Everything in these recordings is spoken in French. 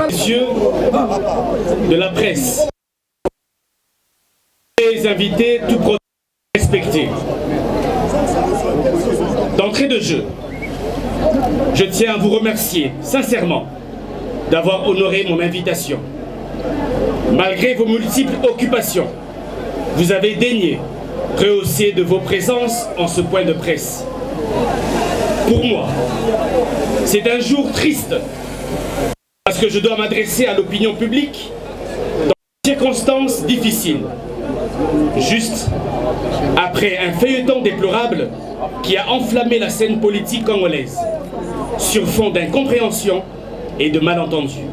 Messieurs de la presse, les invités, tout protocole respecté. D'entrée de jeu, je tiens à vous remercier sincèrement d'avoir honoré mon invitation. Malgré vos multiples occupations, vous avez daigné rehausser de vos présences en ce point de presse. Pour moi, c'est un jour triste parce que je dois m'adresser à l'opinion publique dans des circonstances difficiles, juste après un feuilleton déplorable qui a enflammé la scène politique congolaise sur fond d'incompréhension et de malentendus.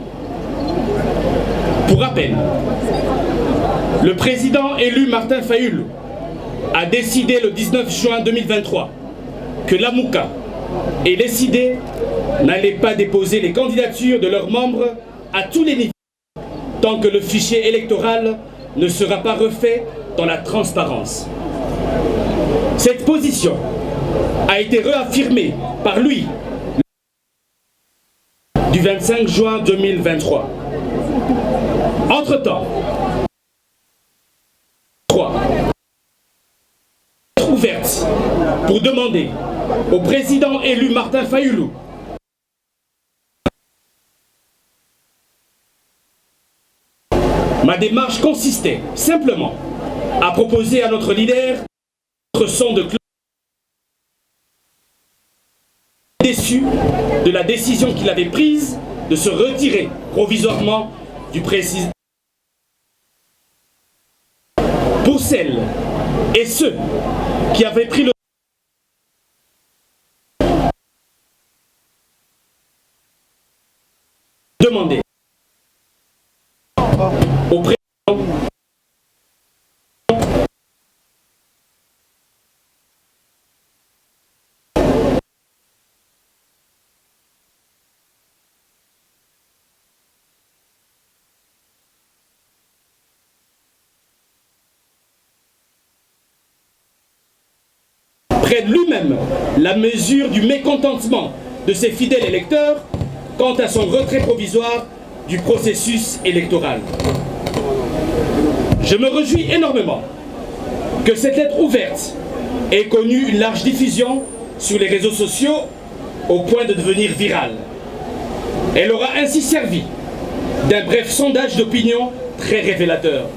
Pour rappel, le président élu Martin Fayulu a décidé le 19 juin 2023 que l'AMUCA et les CIDE n'allaient pas déposer les candidatures de leurs membres à tous les niveaux tant que le fichier électoral ne sera pas refait dans la transparence. Cette position a été réaffirmée par lui du 25 juin 2023. Entre-temps, ouverte pour demander au président élu Martin Fayulu ma démarche consistait simplement à proposer à notre leader notre son de cloche déçu de la décision qu'il avait prise de se retirer provisoirement du président. Pour celles et ceux qui avaient pris le demander au président prenne lui-même la mesure du mécontentement de ses fidèles électeurs quant à son retrait provisoire du processus électoral. Je me réjouis énormément que cette lettre ouverte ait connu une large diffusion sur les réseaux sociaux au point de devenir virale. Elle aura ainsi servi d'un bref sondage d'opinion très révélateur,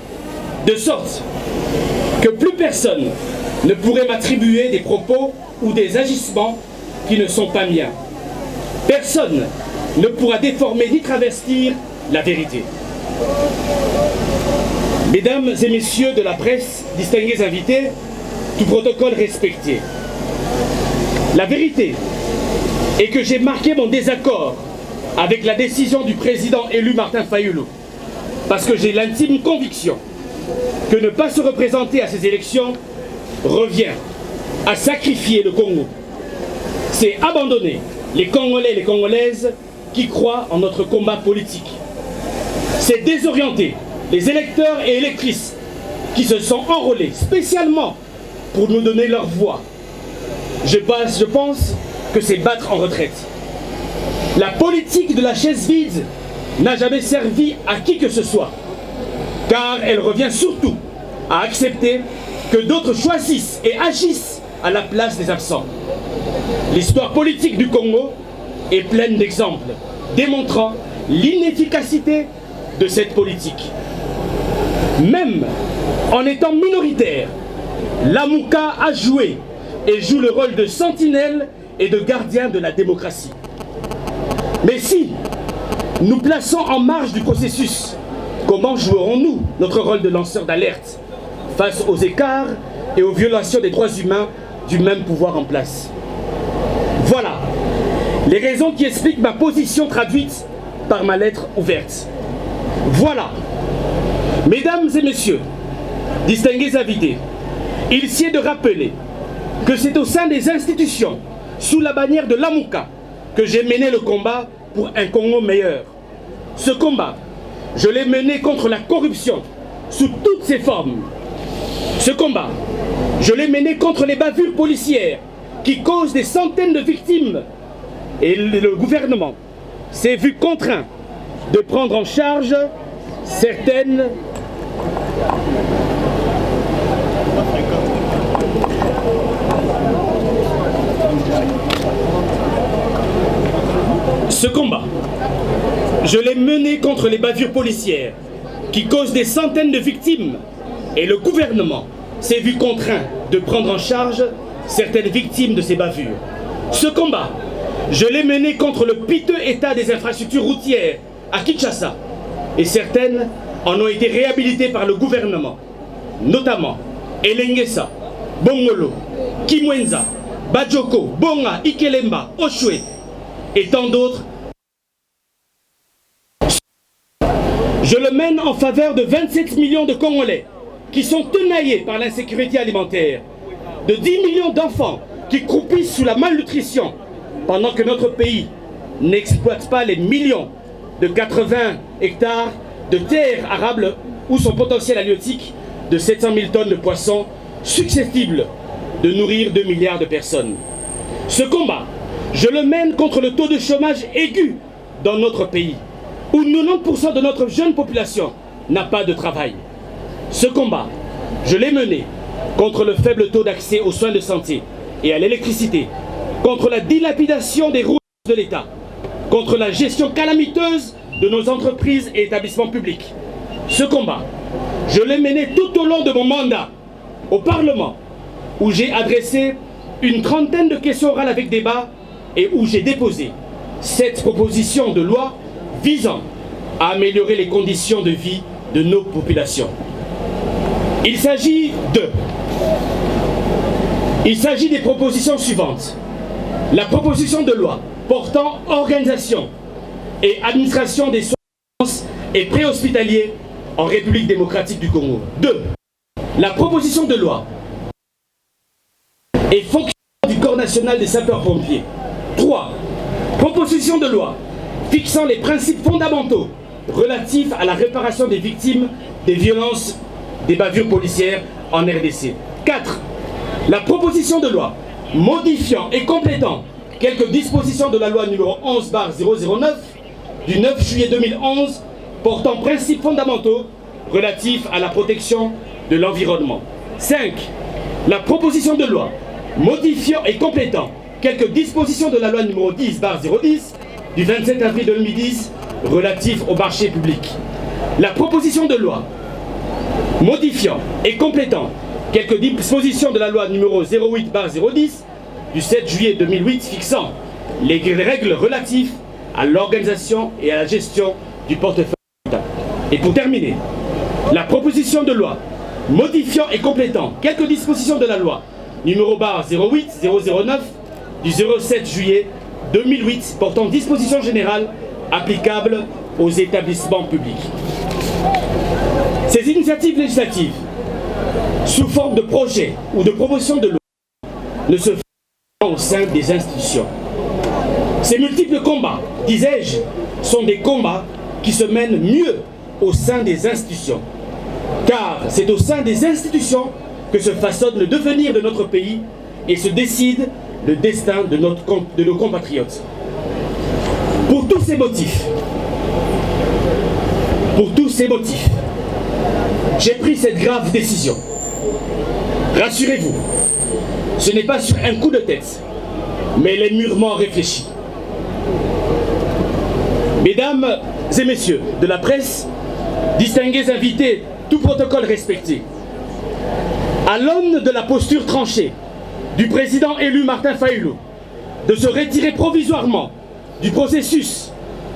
de sorte que plus personne ne pourrait m'attribuer des propos ou des agissements qui ne sont pas miens. Personne ne pourra déformer ni travestir la vérité. Mesdames et messieurs de la presse, distingués invités, tout protocole respecté. La vérité est que j'ai marqué mon désaccord avec la décision du président élu Martin Fayulu, parce que j'ai l'intime conviction que ne pas se représenter à ces élections revient à sacrifier le Congo. C'est abandonner les Congolais et les Congolaises qui croient en notre combat politique. C'est désorienter les électeurs et électrices qui se sont enrôlés spécialement pour nous donner leur voix. Je pense que c'est battre en retraite. La politique de la chaise vide n'a jamais servi à qui que ce soit, car elle revient surtout à accepter que d'autres choisissent et agissent à la place des absents. L'histoire politique du Congo est pleine d'exemples démontrant l'inefficacité de cette politique. Même en étant minoritaire, l'AMUCA a joué et joue le rôle de sentinelle et de gardien de la démocratie. Mais si nous plaçons en marge du processus, comment jouerons-nous notre rôle de lanceur d'alerte face aux écarts et aux violations des droits humains du même pouvoir en place? Voilà les raisons qui expliquent ma position traduite par ma lettre ouverte. Voilà, mesdames et messieurs, distingués invités, il sied de rappeler que c'est au sein des institutions, sous la bannière de l'AMUCA, que j'ai mené le combat pour un Congo meilleur. Ce combat, je l'ai mené contre la corruption, sous toutes ses formes. Ce combat, je l'ai mené contre les bavures policières qui causent des centaines de victimes. Et le gouvernement s'est vu contraint de prendre en charge certaines Ce combat, je l'ai mené contre les bavures policières qui causent des centaines de victimes et le gouvernement s'est vu contraint de prendre en charge certaines victimes de ces bavures. Ce combat, je l'ai mené contre le piteux état des infrastructures routières à Kinshasa et certaines en ont été réhabilitées par le gouvernement, notamment Elengesa, Bongolo, Kimwenza, Bajoko, Bonga, Ikelemba, Oshwe et tant d'autres. Je le mène en faveur de 27 millions de Congolais qui sont tenaillés par l'insécurité alimentaire, de 10 millions d'enfants qui croupissent sous la malnutrition, pendant que notre pays n'exploite pas les millions de 80 hectares de terres arables où son potentiel halieutique de 700 000 tonnes de poissons susceptibles de nourrir 2 milliards de personnes. Ce combat, je le mène contre le taux de chômage aigu dans notre pays, où 90% de notre jeune population n'a pas de travail. Ce combat, je l'ai mené contre le faible taux d'accès aux soins de santé et à l'électricité, contre la dilapidation des routes de l'État, contre la gestion calamiteuse de nos entreprises et établissements publics. Ce combat, je l'ai mené tout au long de mon mandat au Parlement, où j'ai adressé une trentaine de questions orales avec débat et où j'ai déposé 7 propositions de loi visant à améliorer les conditions de vie de nos populations. Il s'agit des propositions suivantes. La proposition de loi portant organisation et administration des soins et préhospitaliers en République démocratique du Congo. 2. La proposition de loi et fonctionnement du Corps national des sapeurs-pompiers. 3. Proposition de loi fixant les principes fondamentaux relatifs à la réparation des victimes des violences des bavures policières en RDC. 4. La proposition de loi modifiant et complétant quelques dispositions de la loi numéro 11/009 du 9 juillet 2011 portant principes fondamentaux relatifs à la protection de l'environnement. 5. La proposition de loi modifiant et complétant quelques dispositions de la loi numéro 10/010 du 27 avril 2010 relatif au marché public. La proposition de loi modifiant et complétant quelques dispositions de la loi numéro 08/010 du 7 juillet 2008 fixant les règles relatives à l'organisation et à la gestion du portefeuille de l'État. Et pour terminer, la proposition de loi modifiant et complétant quelques dispositions de la loi numéro 08/009 du 07 juillet 2008 portant dispositions générales applicables aux établissements publics. Ces initiatives législatives, sous forme de projet ou de proposition de loi, ne se font pas au sein des institutions. Ces multiples combats, disais-je, sont des combats qui se mènent mieux au sein des institutions. Car c'est au sein des institutions que se façonne le devenir de notre pays et se décide le destin de nos compatriotes. Pour tous ces motifs, j'ai pris cette grave décision. Rassurez-vous, ce n'est pas sur un coup de tête, mais elle est mûrement réfléchie. Mesdames et messieurs de la presse, distingués invités, tout protocole respecté, à l'aune de la posture tranchée du président élu Martin Fayulu de se retirer provisoirement du processus,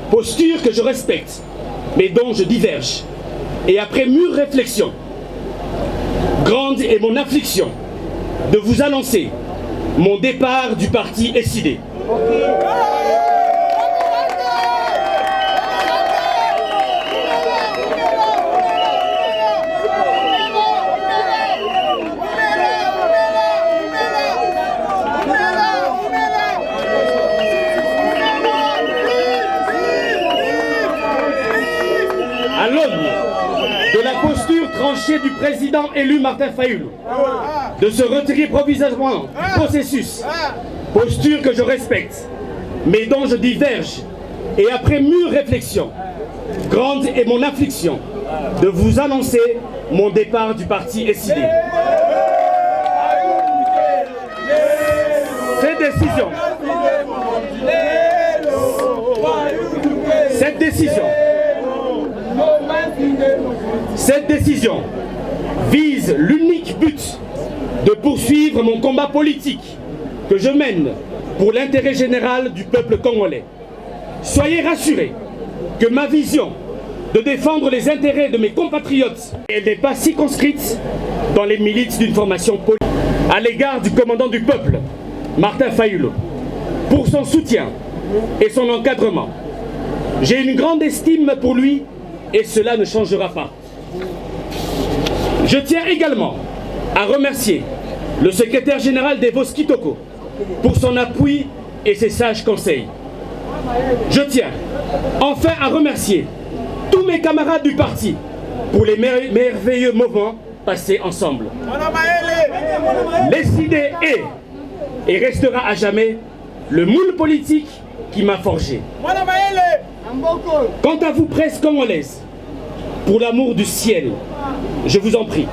posture que je respecte, mais dont je diverge, et après mûre réflexion, grande est mon affliction de vous annoncer mon départ du parti SID. Tranché du président élu Martin Fayulu de se retirer provisoirement du processus, posture que je respecte, mais dont je diverge, et après mûre réflexion, grande est mon affliction de vous annoncer mon départ du parti SID. Cette décision vise l'unique but de poursuivre mon combat politique que je mène pour l'intérêt général du peuple congolais. Soyez rassurés que ma vision de défendre les intérêts de mes compatriotes, elle n'est pas circonscrite dans les milices d'une formation politique. À l'égard du commandant du peuple, Martin Fayulu, pour son soutien et son encadrement. J'ai une grande estime pour lui et cela ne changera pas. Je tiens également à remercier le secrétaire général des Vos Kitoko pour son appui et ses sages conseils. Je tiens enfin à remercier tous mes camarades du parti pour les merveilleux moments passés ensemble. SID est et restera à jamais le moule politique qui m'a forgé. Quant à vous, presse congolaise, pour l'amour du ciel, je vous en prie,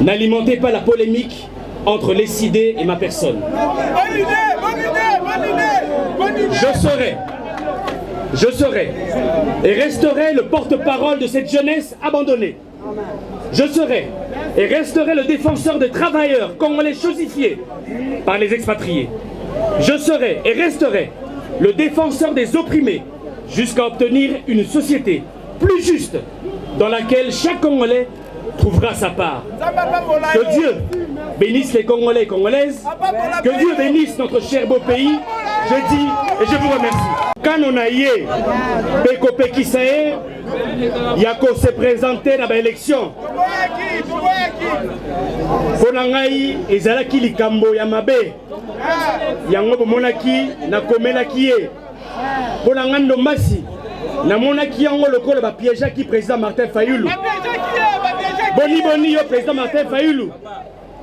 n'alimentez pas la polémique entre SID et ma personne. Je serai et resterai le porte-parole de cette jeunesse abandonnée. Je serai et resterai le défenseur des travailleurs congolais chosifiés par les expatriés. Je serai et resterai le défenseur des opprimés jusqu'à obtenir une société plus juste dans laquelle chaque Congolais trouvera sa part. Que Dieu bénisse les Congolais et Congolaises, que Dieu bénisse notre cher beau pays, je dis et je vous remercie. Quand on a yé, Peko Pekisae, Yako s'est présenté dans l'élection. Fonangai ezalaki likambo ya mabe. Yango bomonaki na komelaki ye. Ponangando masi na monaki yango lokolo ba piégeaki président Martin Fayulu. Boni yo président Martin Fayulu.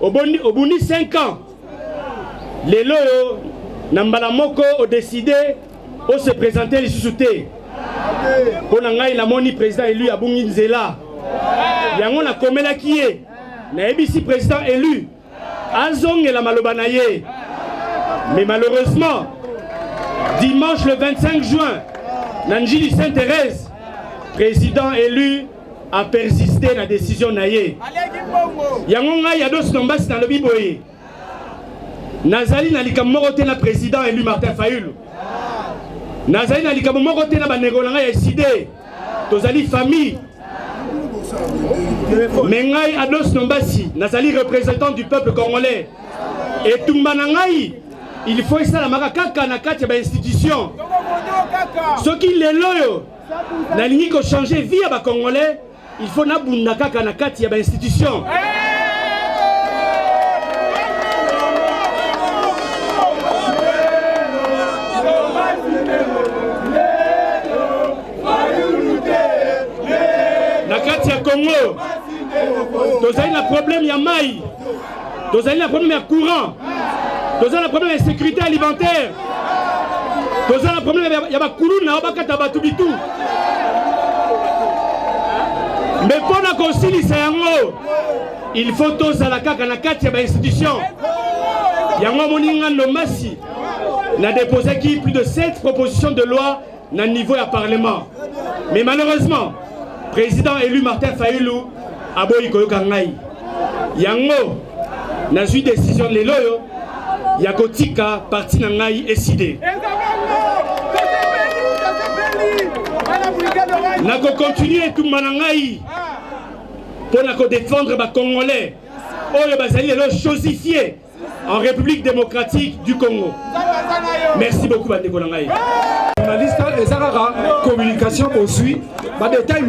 Obuni 5 ans. Lelo yo na mbala moko o décidé o se présenter les sous-soutés. Ponangai la moni président élu abungi nzela. Yango na komelaki ye. Na ebisi président élu azong et la malobanaye. Mais malheureusement, dimanche le 25 juin, Nanjili Sainte-Thérèse, président élu, a persisté dans la décision naye. Yangonga yados nombasi dans le biboye. Nazali nalika morote na président élu Martin Fayulu. Nazali nalika morote na banegolanga ya SID. Tozali famille. Mengai ados nombasi, nazali représentant du peuple congolais. Et Tumbanangai, il faut essayer la marakaka na kati ba institution. Ce qui les loyo, na lingi ko changer vie à ba congolais, il faut na bunda kaka na kati ba institution. Na kati ya Congo, tozali na problème ya mai, tozali na problème ya courant. Nous avons un problème de sécurité alimentaire. Nous avons un problème de mais pour la conciliation, il faut tous à la kaka na institution. Yango moninga nomasi n'a déposé plus de 7 propositions de loi na niveau du Parlement. Mais malheureusement, président élu Martin Fayulu a boyi koyoka ngai. Yango n'a eu décision de l'eloyo. Yakotika parti nangai SID. Nako continuer tout manangai pour nako défendre ba Congolais. Oyo bazali le chosifié en République démocratique du Congo. Merci beaucoup bandeko nangai. Journaliste Ezarara communication poursuit. Ba détail